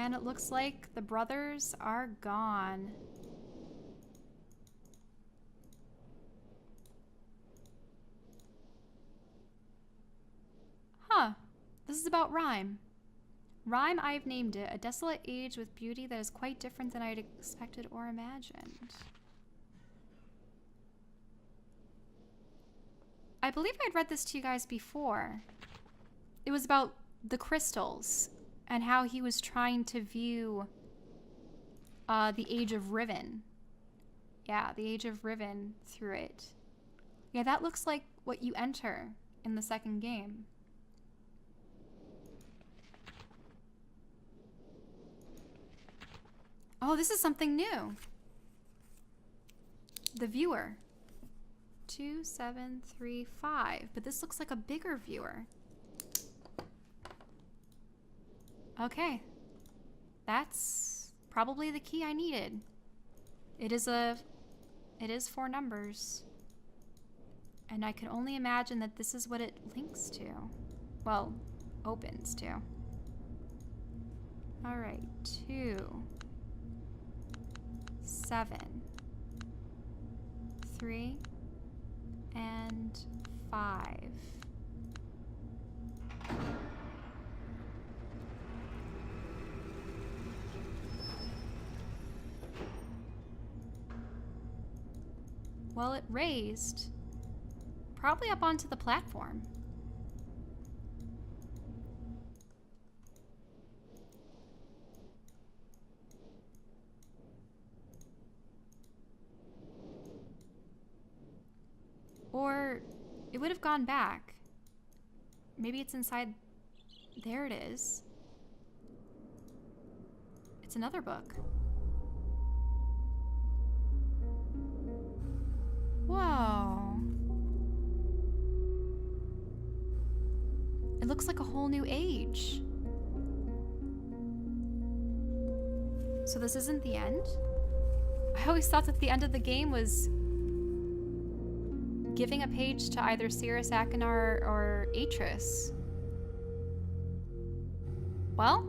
And it looks like the brothers are gone. Huh. This is about Rime. Rime, I've named it. A desolate age with beauty that is quite different than I'd expected or imagined. I believe I'd read this to you guys before. It was about the crystals and how he was trying to view the Age of Riven. Yeah, the Age of Riven through it. Yeah, that looks like what you enter in the second game. Oh, this is something new. The viewer. 2735. But this looks like a bigger viewer. Okay. That's probably the key I needed. It is 4 numbers. And I can only imagine that this is what it links to. Well, opens to. Alright, 2, 7, 3, and 5. Well, it raised probably up onto the platform. Or it would have gone back. Maybe it's inside. There it is. It's another book. Whoa. It looks like a whole new age. So this isn't the end? I always thought that the end of the game was giving a page to either Cirrus Akinar or Atrus. Well,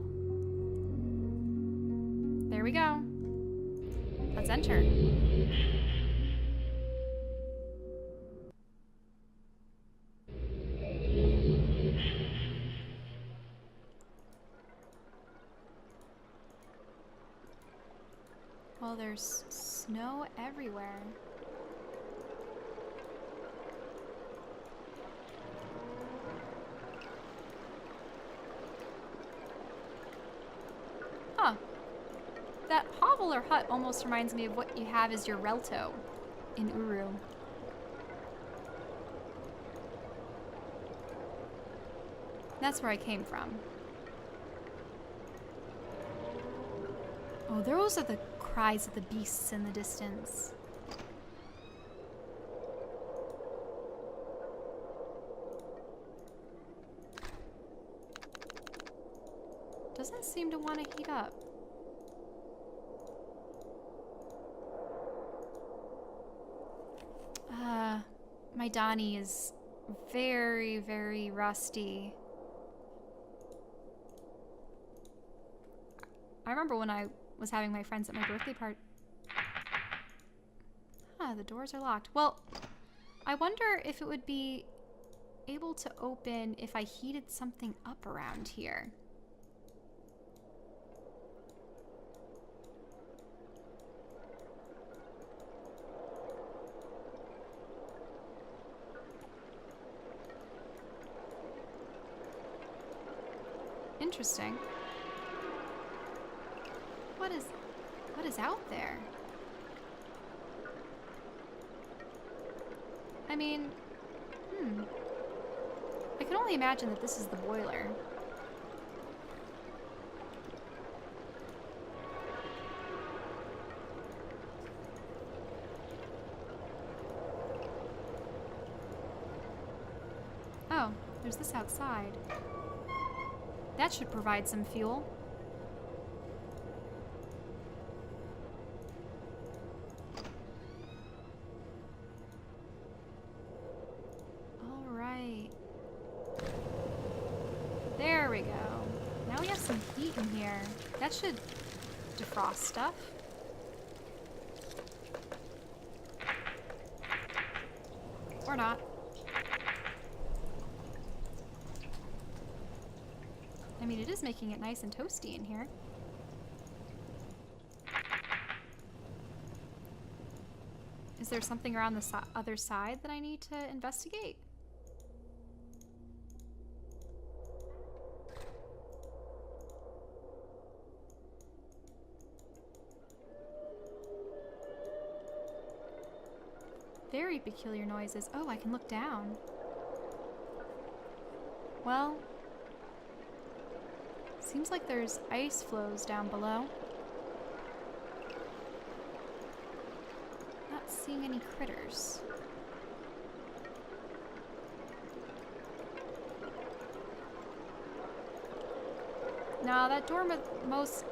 there we go. Let's enter. Well, there's snow everywhere. Huh. That hovel or hut almost reminds me of what you have as your Relto in Uru. That's where I came from. Oh, those are the cries of the beasts in the distance. Doesn't seem to want to heat up. My Donnie is very, very rusty. I remember when I was having my friends at my birthday party. The doors are locked. Well, I wonder if it would be able to open if I heated something up around here. Interesting. What is out there? I mean, I can only imagine that this is the boiler. Oh, there's this outside. That should provide some fuel. All right. There we go. Now we have some heat in here. That should defrost stuff. Or not. I mean, it is making it nice and toasty in here. Is there something around the other side that I need to investigate? Very peculiar noises. Oh, I can look down. Well, seems like there's ice flows down below. Not seeing any critters. No, that door most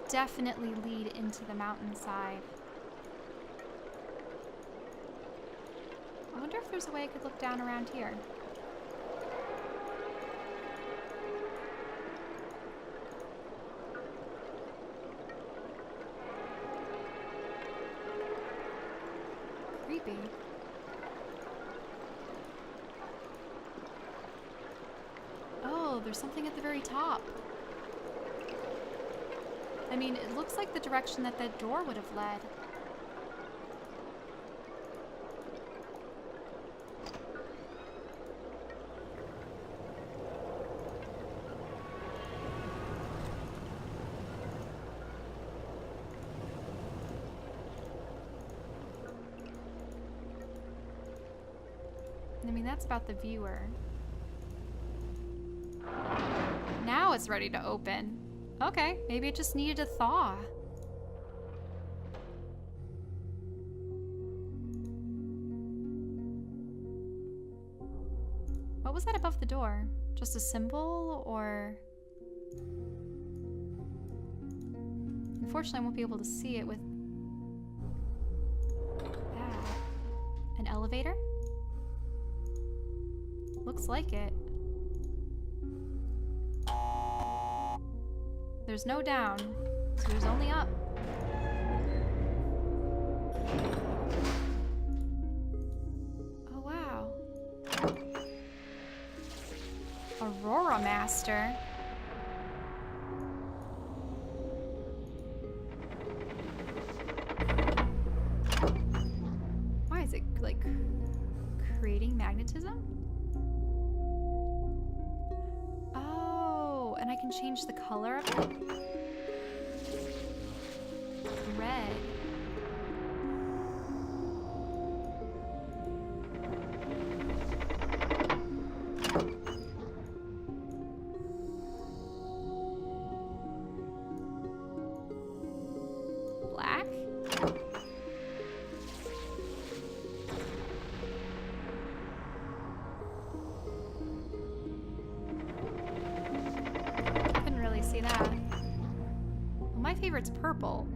definitely lead into the mountainside. I wonder if there's a way I could look down around here. Creepy. Oh, there's something at the very top. I mean, it looks like the direction that that door would have led. I mean, that's about the viewer. Now it's ready to open. Okay, maybe it just needed a thaw. What was that above the door? Just a symbol, or... Unfortunately, I won't be able to see it with that. An elevator? Looks like it. There's no down, so there's only up. Oh, wow. Aurora Master. Why is it, like, creating magnetism? And I can change the color of it. Red. Black. See that. Well, my favorite's purple.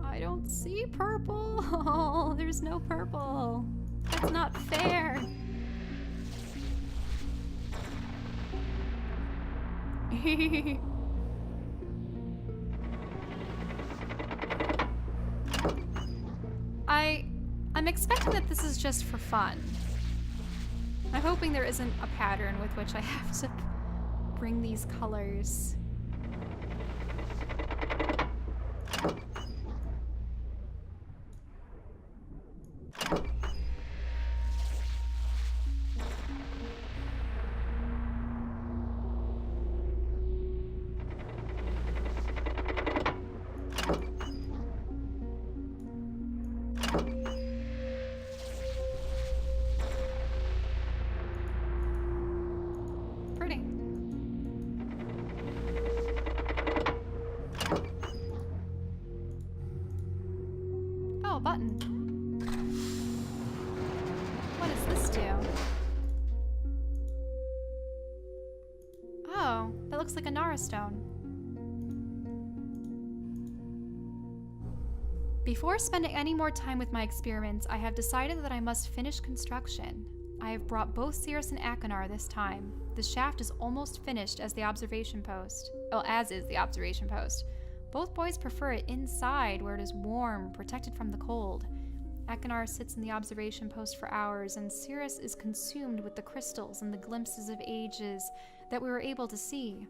I don't see purple. Oh, there's no purple. That's not fair. I'm expecting that this is just for fun. I'm hoping there isn't a pattern with which I have to bring these colors. Button. What does this do? Oh, that looks like a Nara stone. Before spending any more time with my experiments, I have decided that I must finish construction. I have brought both Cirrus and Achenar this time. The shaft is almost finished as the observation post. Well, as is the observation post. Both boys prefer it inside where it is warm, protected from the cold. Achenar sits in the observation post for hours, and Cirrus is consumed with the crystals and the glimpses of ages that we were able to see.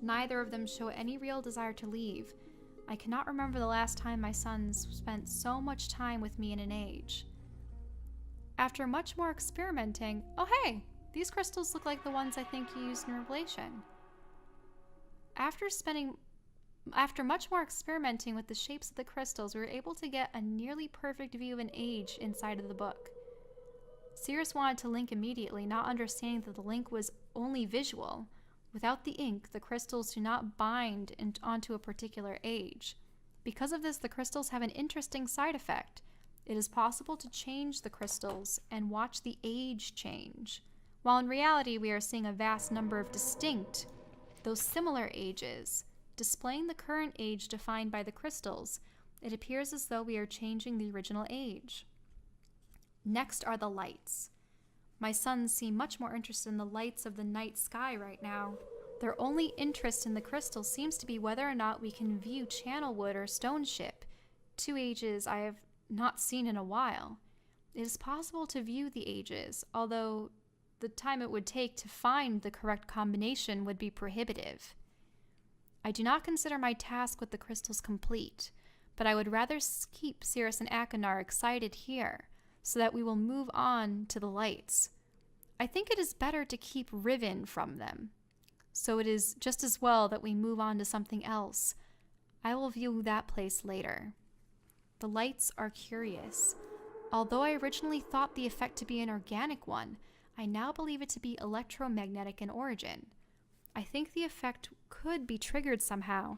Neither of them show any real desire to leave. I cannot remember the last time my sons spent so much time with me in an age. After much more experimenting... Oh hey! These crystals look like the ones I think you used in Revelation. After much more experimenting with the shapes of the crystals, we were able to get a nearly perfect view of an age inside of the book. Cirrus wanted to link immediately, not understanding that the link was only visual. Without the ink, the crystals do not bind onto a particular age. Because of this, the crystals have an interesting side effect. It is possible to change the crystals and watch the age change, while in reality we are seeing a vast number of distinct, though similar ages. Displaying the current age defined by the crystals, it appears as though we are changing the original age. Next are the lights. My sons seem much more interested in the lights of the night sky right now. Their only interest in the crystals seems to be whether or not we can view Channelwood or Stone Ship, two ages I have not seen in a while. It is possible to view the ages, although the time it would take to find the correct combination would be prohibitive. I do not consider my task with the crystals complete, but I would rather keep Cirrus and Achenar excited here, so that we will move on to the lights. I think it is better to keep Riven from them, so it is just as well that we move on to something else. I will view that place later. The lights are curious. Although I originally thought the effect to be an organic one, I now believe it to be electromagnetic in origin. I think the effect could be triggered somehow.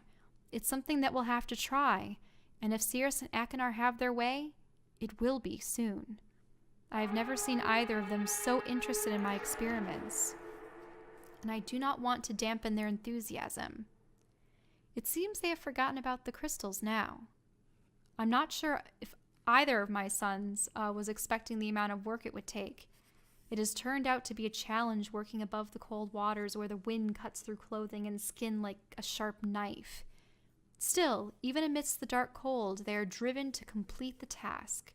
It's something that we'll have to try, and if Cirrus and Achenar have their way, it will be soon. I have never seen either of them so interested in my experiments, and I do not want to dampen their enthusiasm. It seems they have forgotten about the crystals now. I'm not sure if either of my sons was expecting the amount of work it would take. It has turned out to be a challenge working above the cold waters where the wind cuts through clothing and skin like a sharp knife. Still, even amidst the dark cold, they are driven to complete the task.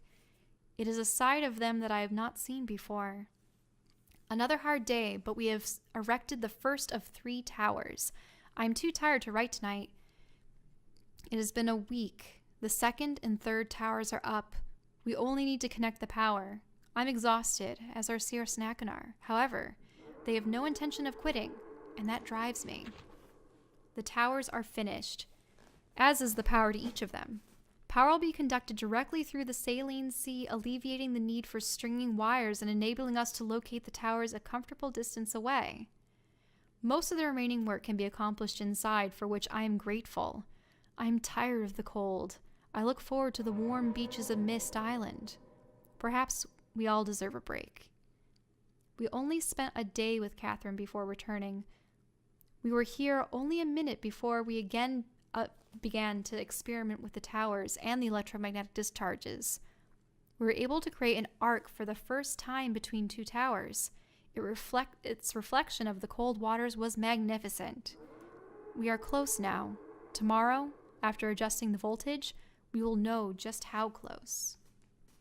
It is a side of them that I have not seen before. Another hard day, but we have erected the first of 3 towers. I am too tired to write tonight. It has been a week. The 2nd and 3rd towers are up. We only need to connect the power. I'm exhausted, as are Cirrus and Achenar. However, they have no intention of quitting, and that drives me. The towers are finished, as is the power to each of them. Power will be conducted directly through the saline sea, alleviating the need for stringing wires and enabling us to locate the towers a comfortable distance away. Most of the remaining work can be accomplished inside, for which I am grateful. I am tired of the cold. I look forward to the warm beaches of Myst Island. Perhaps we all deserve a break. We only spent a day with Catherine before returning. We were here only a minute before we again began to experiment with the towers and the electromagnetic discharges. We were able to create an arc for the first time between 2 towers. Its reflection of the cold waters was magnificent. We are close now. Tomorrow, after adjusting the voltage, we will know just how close.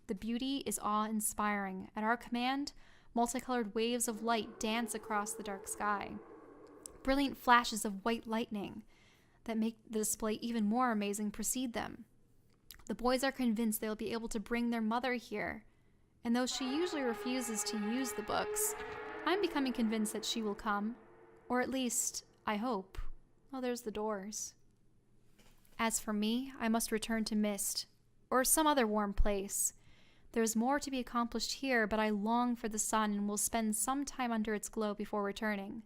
The beauty is awe-inspiring. At our command, multicolored waves of light dance across the dark sky. Brilliant flashes of white lightning that make the display even more amazing precede them. The boys are convinced they'll be able to bring their mother here, and though she usually refuses to use the books, I'm becoming convinced that she will come, or at least, I hope. Oh, there's the doors. As for me, I must return to Myst, or some other warm place. There is more to be accomplished here, but I long for the sun and will spend some time under its glow before returning.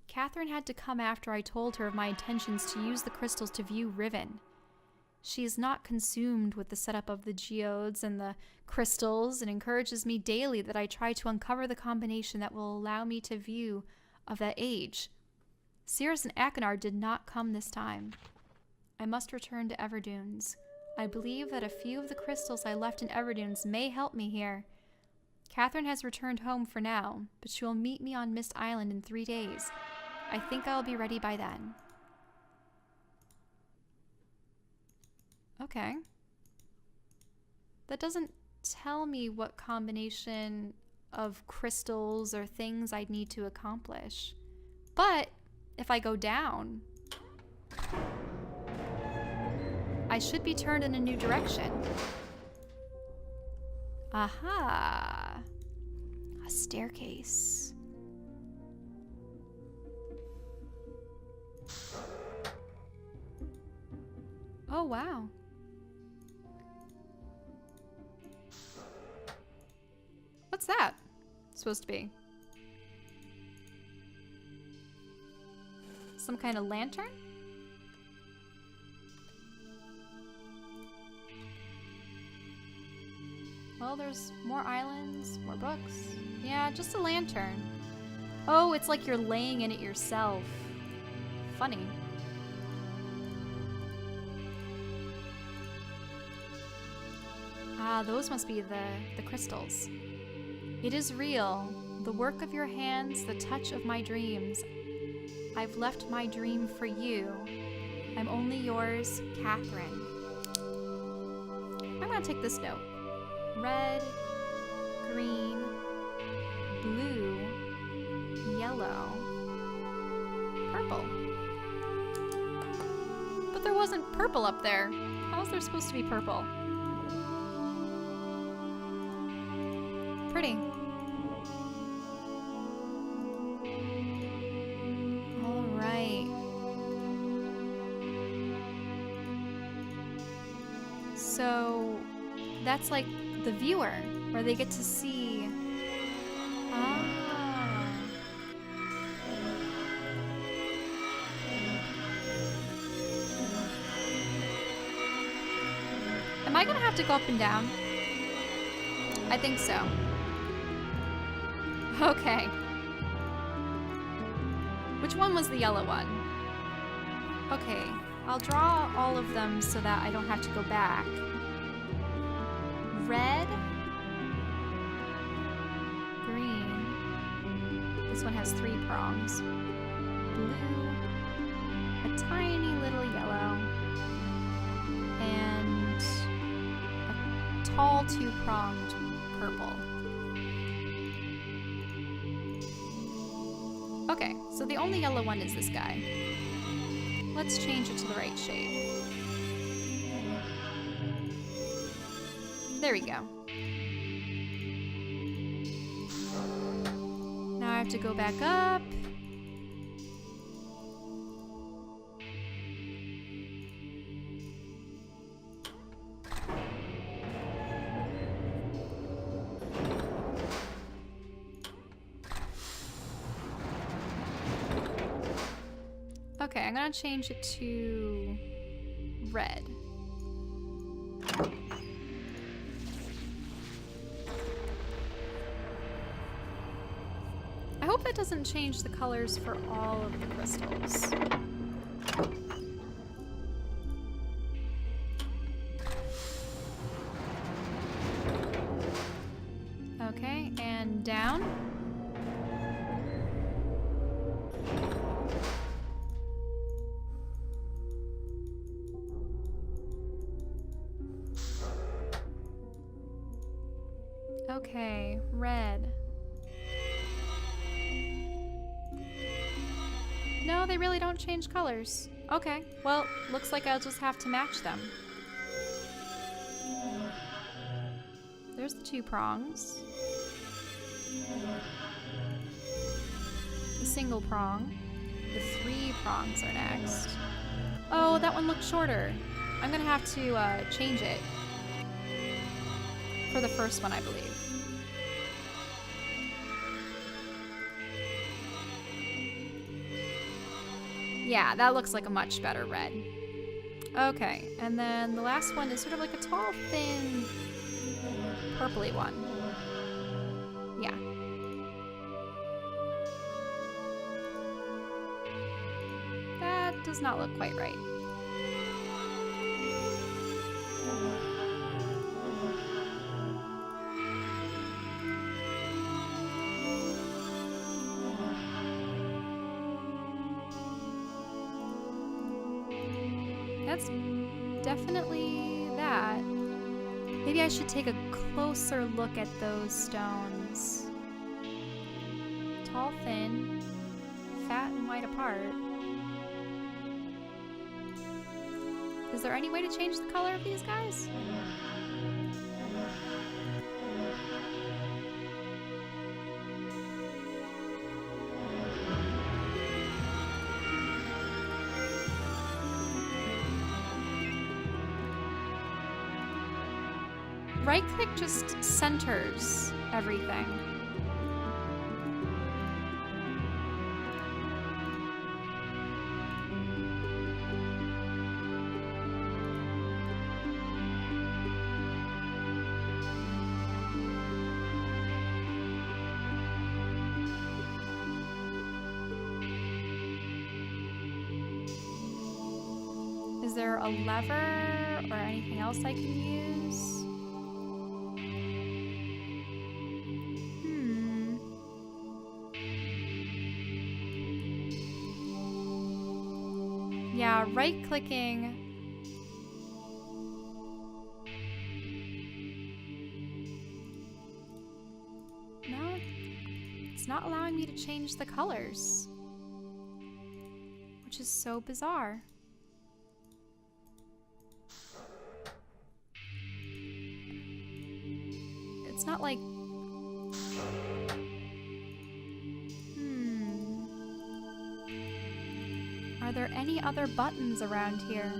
Catherine had to come after I told her of my intentions to use the crystals to view Riven. She is not consumed with the setup of the geodes and the crystals and encourages me daily that I try to uncover the combination that will allow me to view of that age. Cirrus and Achenar did not come this time. I must return to Everdunes. I believe that a few of the crystals I left in Everdunes may help me here. Catherine has returned home for now, but she will meet me on Myst Island in 3 days. I think I'll be ready by then. Okay. That doesn't tell me what combination of crystals or things I'd need to accomplish. But if I go down, I should be turned in a new direction. Aha! A staircase. Oh, wow. What's that supposed to be? Some kind of lantern? Well, there's more islands, more books. Yeah, just a lantern. Oh, it's like you're laying in it yourself. Funny. Ah, those must be the crystals. It is real, the work of your hands, the touch of my dreams. I've left my dream for you. I'm only yours, Catherine. I'm gonna take this note. Red, green, blue, yellow, purple. But there wasn't purple up there. How's there supposed to be purple? Pretty. All right. So that's like the viewer, where they get to see. Ah. Am I gonna have to go up and down? I think so. Okay. Which one was the yellow one? Okay, I'll draw all of them so that I don't have to go back. Red, green, this one has 3 prongs, blue, a tiny little yellow, and a tall 2-pronged purple. Okay, so the only yellow one is this guy. Let's change it to the right shade. There we go. Now I have to go back up. Okay, I'm gonna change it to red. I hope that doesn't change the colors for all of the crystals. Okay, and down. Okay, red. No, they really don't change colors. Okay, well, looks like I'll just have to match them. There's the 2 prongs. The single prong. The 3 prongs are next. Oh, that one looks shorter. I'm gonna have to change it. For the first one, I believe. Yeah, that looks like a much better red. Okay, and then the last one is sort of like a tall, thin, purpley one. Yeah. That does not look quite right. that's definitely that. Maybe I should take a closer look at those stones. Tall, thin, fat and wide apart. Is there any way to change the color of these guys? Right-click just centers everything. Is there a lever or anything else I can use? Yeah, right-clicking. No, it's not allowing me to change the colors, which is so bizarre. It's not like... Are there any other buttons around here?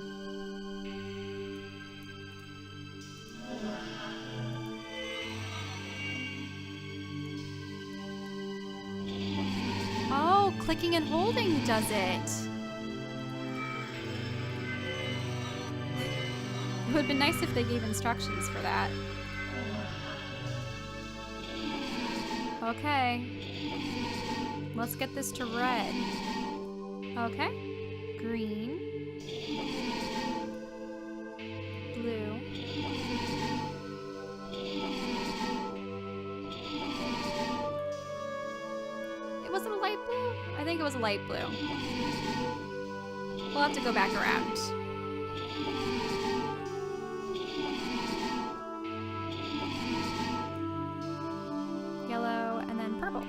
Oh, clicking and holding does it. It would have been nice if they gave instructions for that. Okay. Let's get this to red. Okay. Green. Blue. It wasn't a light blue? I think it was a light blue. We'll have to go back around. Yellow and then purple.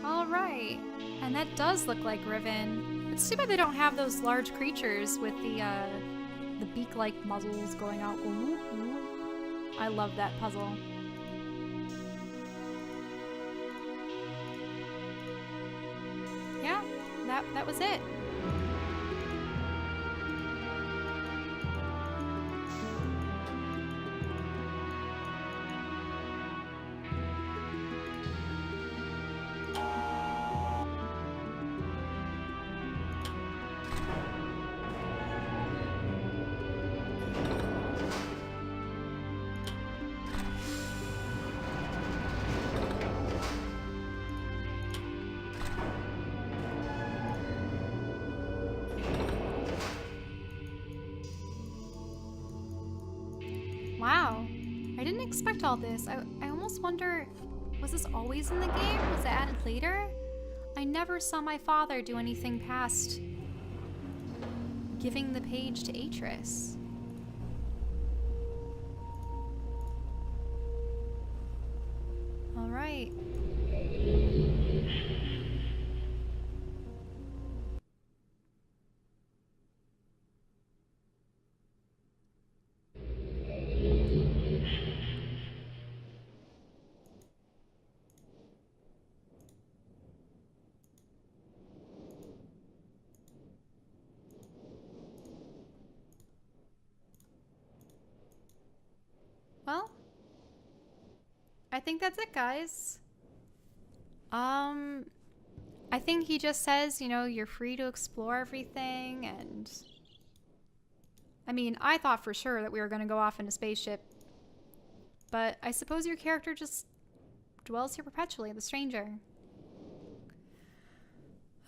Alright, and that does look like Riven. It's too bad they don't have those large creatures with the beak-like muzzles going out. Ooh, ooh. I love that puzzle. Yeah, that was it. Wow, I didn't expect all this. I almost wonder, was this always in the game? Was it added later? I never saw my father do anything past giving the page to Atrus. All right. Well, I think that's it, guys. I think he just says, you know, you're free to explore everything, and I mean, I thought for sure that we were going to go off in a spaceship, but I suppose your character just dwells here perpetually, the stranger.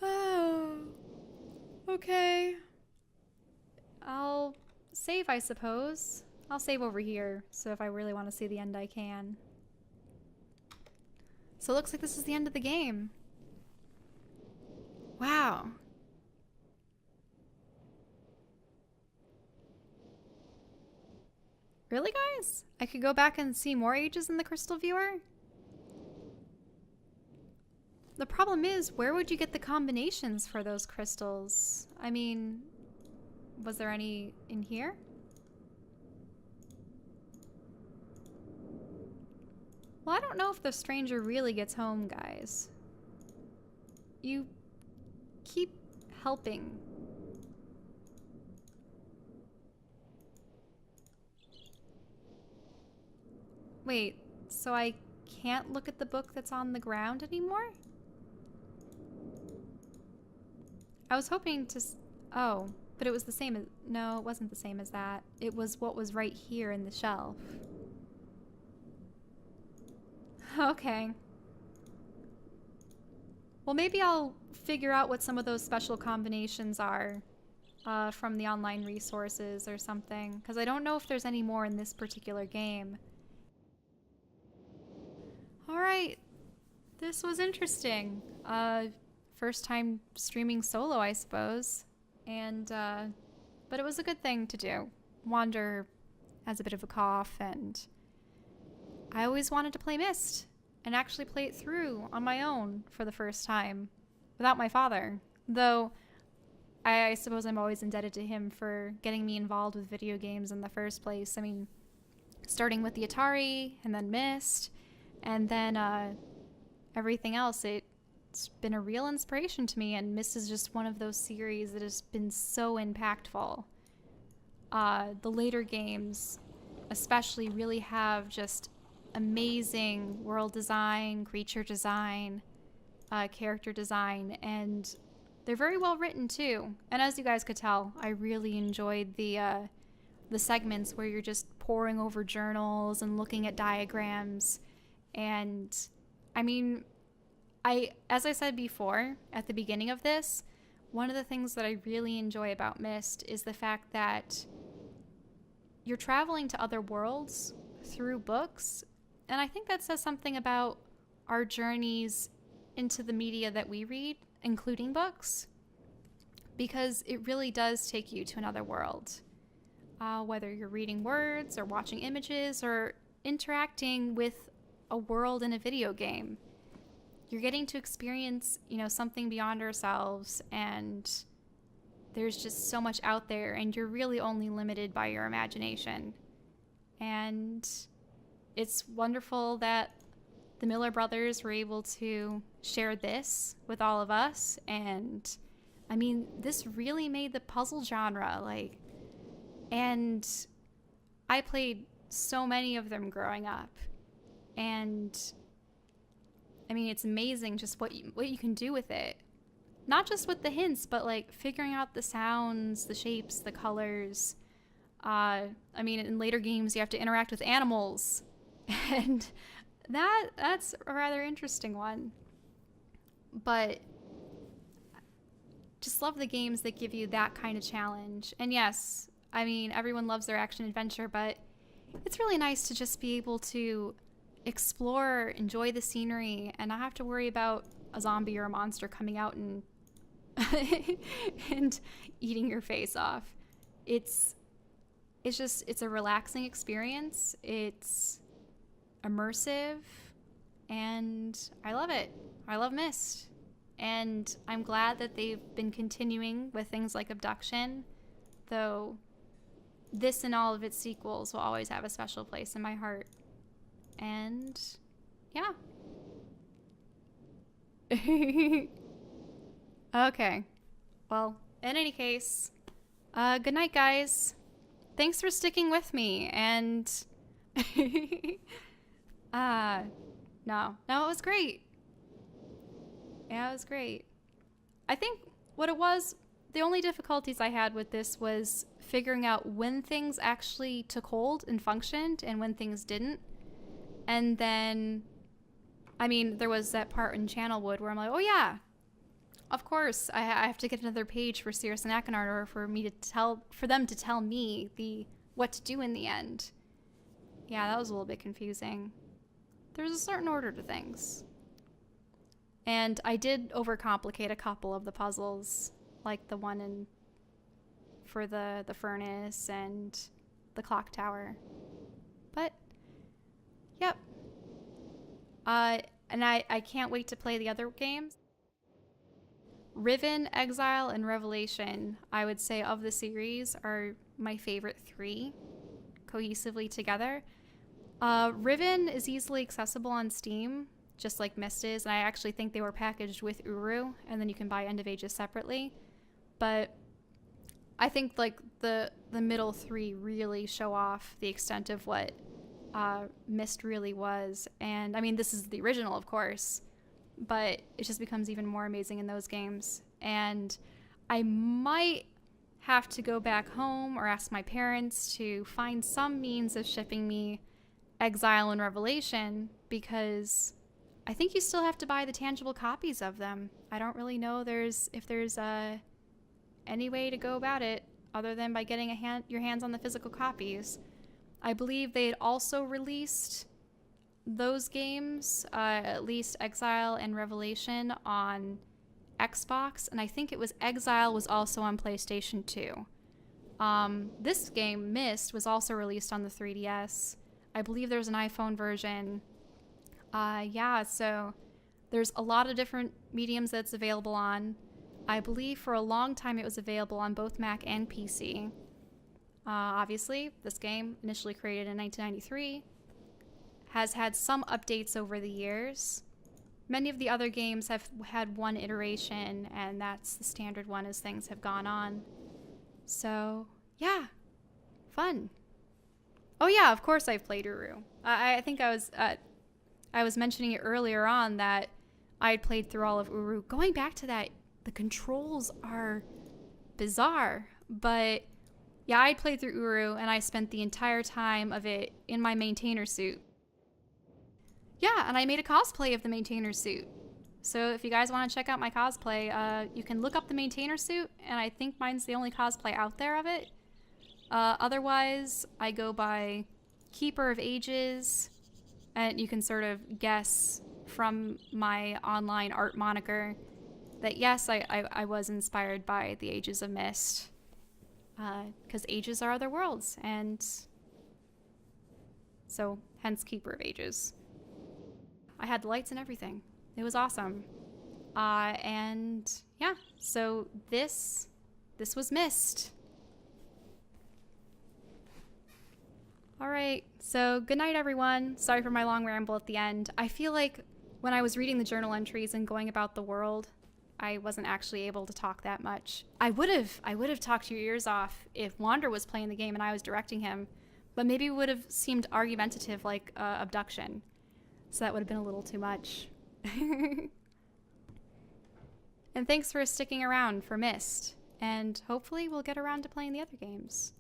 Oh, okay. I'll save, I suppose. I'll save over here, so if I really want to see the end, I can. So it looks like this is the end of the game. Wow. Really, guys? I could go back and see more ages in the crystal viewer? The problem is, where would you get the combinations for those crystals? I mean, was there any in here? Well, I don't know if the stranger really gets home, guys. You keep helping. Wait, so I can't look at the book that's on the ground anymore? I was hoping to... Oh, but it was the same as... No, it wasn't the same as that. It was what was right here in the shelf. Okay. Well, maybe I'll figure out what some of those special combinations are from the online resources or something, because I don't know if there's any more in this particular game. Alright. This was interesting. First time streaming solo, I suppose. And, but it was a good thing to do. Wander has a bit of a cough, and I always wanted to play Myst and actually play it through on my own for the first time without my father. Though I suppose I'm always indebted to him for getting me involved with video games in the first place. I mean, starting with the Atari and then Myst and then everything else, it's been a real inspiration to me, and Myst is just one of those series that has been so impactful. The later games especially really have just amazing world design, creature design, character design, and they're very well written too. And as you guys could tell, I really enjoyed the segments where you're just poring over journals and looking at diagrams. And I mean, as I said before at the beginning of this, one of the things that I really enjoy about Myst is the fact that you're traveling to other worlds through books. And I think that says something about our journeys into the media that we read, including books, because it really does take you to another world. Whether you're reading words or watching images or interacting with a world in a video game, you're getting to experience, you know, something beyond ourselves, and there's just so much out there, and you're really only limited by your imagination. And it's wonderful that the Miller brothers were able to share this with all of us. And I mean, this really made the puzzle genre, like, and I played so many of them growing up, and I mean, it's amazing just what you can do with it. Not just with the hints, but like figuring out the sounds, the shapes, the colors. I mean, in later games, you have to interact with animals, and that's a rather interesting one. But just love the games that give you that kind of challenge. And yes, I mean, everyone loves their action adventure, but it's really nice to just be able to explore, enjoy the scenery, and not have to worry about a zombie or a monster coming out and and eating your face off. It's a relaxing experience. It's immersive, and I love it. I love Myst, and I'm glad that they've been continuing with things like Abduction, though this and all of its sequels will always have a special place in my heart. And yeah. Okay. Well, in any case, good night, guys. Thanks for sticking with me. And no, it was great. Yeah, it was great. I think what it was, the only difficulties I had with this was figuring out when things actually took hold and functioned and when things didn't. And then, I mean, there was that part in Channelwood where I'm like, oh yeah, of course, I have to get another page for Cirrus and Achenar in order for them to tell me the what to do in the end. Yeah, that was a little bit confusing. There's a certain order to things. And I did overcomplicate a couple of the puzzles, like the one for the furnace and the clock tower. But, yep. And I can't wait to play the other games. Riven, Exile, and Revelation, I would say, of the series, are my favorite 3 cohesively together. Riven is easily accessible on Steam, just like Myst is, and I actually think they were packaged with Uru, and then you can buy End of Ages separately. But I think like the middle 3 really show off the extent of what Myst really was. And I mean, this is the original, of course, but it just becomes even more amazing in those games. And I might have to go back home or ask my parents to find some means of shipping me Exile and Revelation, because I think you still have to buy the tangible copies of them. I don't really know if there's any way to go about it other than by getting your hands on the physical copies. I believe they had also released those games, at least Exile and Revelation, on Xbox, and I think it was Exile was also on PlayStation 2. This game, Myst, was also released on the 3DS. I believe there's an iPhone version. Yeah, so there's a lot of different mediums that it's available on. I believe for a long time it was available on both Mac and PC. Obviously, this game, initially created in 1993, has had some updates over the years. Many of the other games have had one iteration, and that's the standard one as things have gone on. So, yeah, fun. Oh yeah, of course I've played Uru. I think I was mentioning it earlier on that I had played through all of Uru. Going back to that, the controls are bizarre, but yeah, I played through Uru and I spent the entire time of it in my maintainer suit. Yeah, and I made a cosplay of the maintainer suit. So if you guys want to check out my cosplay, you can look up the maintainer suit, and I think mine's the only cosplay out there of it. Otherwise, I go by KeeperofAges, and you can sort of guess from my online art moniker that yes, I was inspired by the Ages of Myst, because ages are other worlds, and so hence KeeperofAges. I had the lights and everything. It was awesome. And yeah, so this was Myst. All right, so good night, everyone. Sorry for my long ramble at the end. I feel like when I was reading the journal entries and going about the world, I wasn't actually able to talk that much. I would have talked your ears off if Wander was playing the game and I was directing him, but maybe it would have seemed argumentative, like abduction. So that would have been a little too much. And thanks for sticking around for Myst, and hopefully we'll get around to playing the other games.